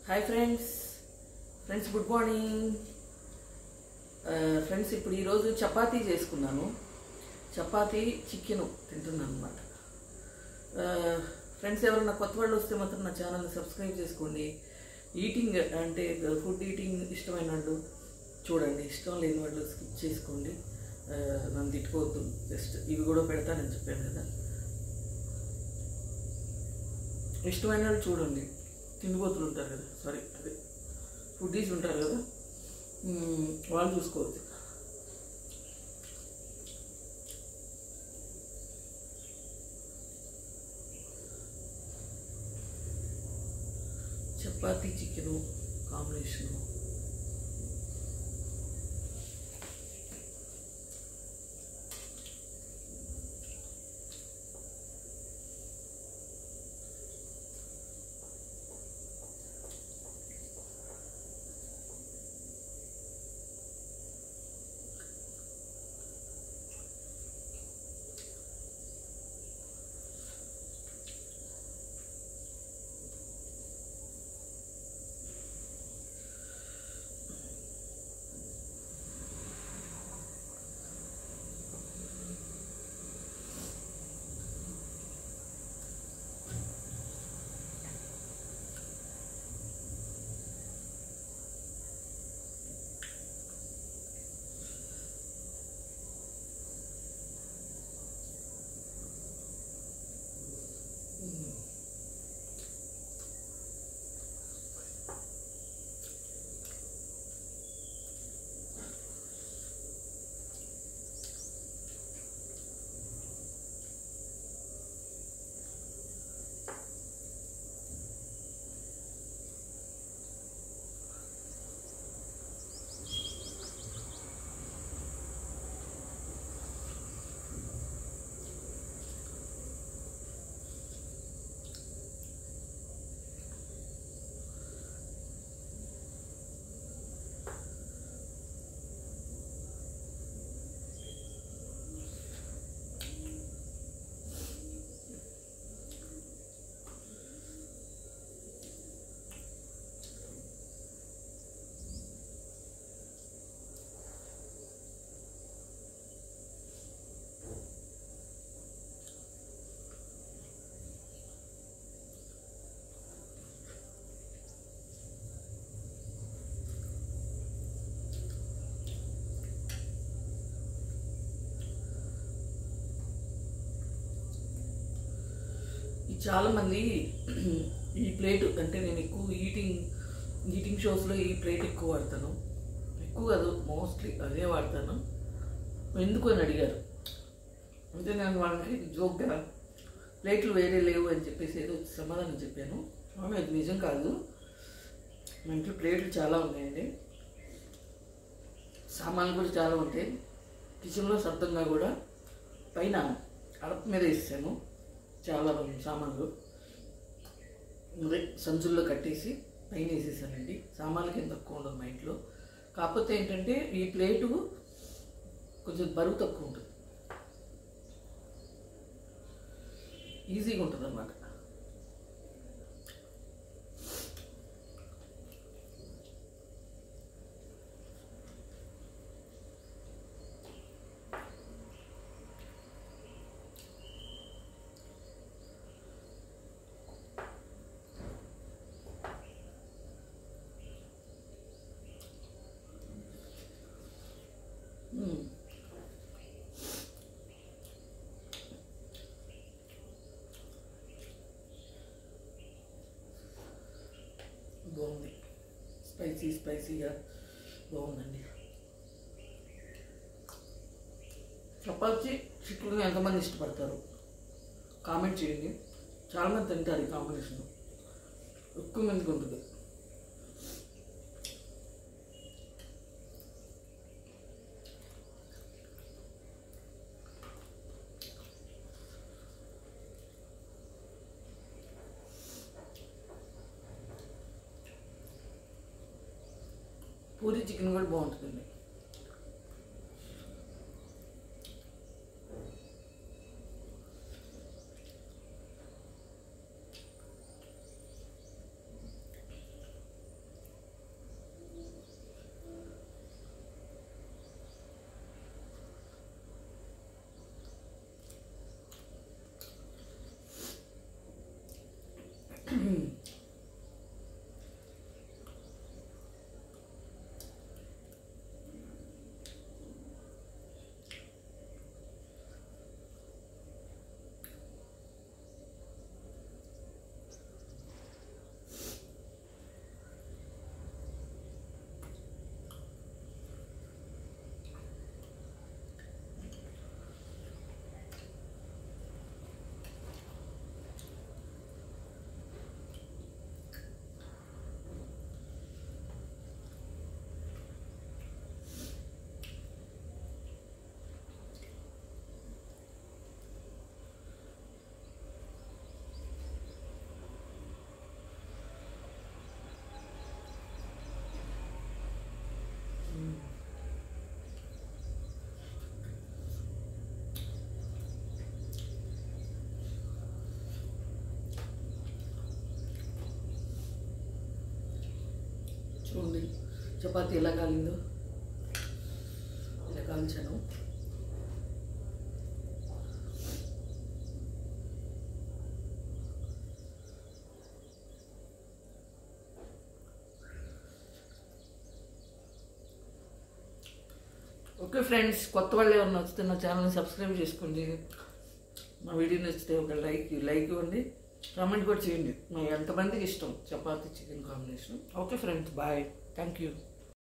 Hi friends good morning friends. ఇప్పుడు ఈరోజు చపాతీ చేసుకున్నాను. చపాతీ చికెన్ తింటున్నాను అనమాట. ఫ్రెండ్స్, ఎవరైనా కొత్త వాళ్ళు వస్తే మాత్రం నా ఛానల్ని సబ్స్క్రైబ్ చేసుకోండి. ఈటింగ్ అంటే ఫుడ్ ఈటింగ్ ఇష్టమైన వాళ్ళు చూడండి, ఇష్టం లేని వాళ్ళు స్కిప్ చేసుకోండి. నన్ను తిట్టుకోవద్దు, జస్ట్ ఇవి కూడా పెడతానని చెప్పాను కదా. ఇష్టమైన వాళ్ళు చూడండి, తిండిపోతులు ఉంటారు కదా, సారీ అదే ఫుడ్డీస్ ఉంటారు కదా, వాళ్ళు చూసుకోవద్దు. Chapati chicken combination. చాలామంది ఈ ప్లేటు అంటే నేను ఎక్కువ ఈటింగ్ షోస్లో ఈ ప్లేట్ ఎక్కువ వాడతాను. ఎక్కువ కాదు, మోస్ట్లీ అదే వాడతాను. ఎందుకు అని అడిగారు. అంటే నేను వాళ్ళకి జోక్గా ప్లేట్లు వేరే లేవు అని చెప్పేసి ఏదో సమాధానం చెప్పాను. అది నిజం కాదు. మా ఇంట్లో ప్లేట్లు చాలా ఉన్నాయండి, సామాన్లు కూడా చాలా ఉంటాయి. కిచెన్లో సొంతంగా కూడా పైన అడప మీద వేసాను చాలా సామాన్లు. అదే సంచుల్లో కట్టేసి పైన వేసేసానండి. సామాన్లకి ఏం తక్కువ ఉండదు మా ఇంట్లో. కాకపోతే ఏంటంటే ఈ ప్లేటు కొంచెం బరువు తక్కువ ఉంటుంది, ఈజీగా ఉంటుంది అన్నమాట. బాగుంది, స్పైసీగా బాగుందండి. చపాతీ చికెన్ ఎంతమంది ఇష్టపడతారు కామెంట్ చేయండి. చాలామంది తింటారు ఈ కాంబినేషన్, ఎక్కువ మందికి ఉంటుంది. పూరి చికెన్ కూడా బాగుంటుందండి. చపాతీ ఎలా కాలిందో ఇలా కాల్చాను. ఓకే ఫ్రెండ్స్, కొత్త వాళ్ళు ఎవరు నచ్చితే నా ఛానల్ని సబ్స్క్రైబ్ చేసుకోండి. మా వీడియో నచ్చితే ఒక లైక్ ఇవ్వండి, కామెంట్ కూడా చేయండి. ఎంతమందికి ఇష్టం chapati chicken combination. Okay friends, bye, thank you.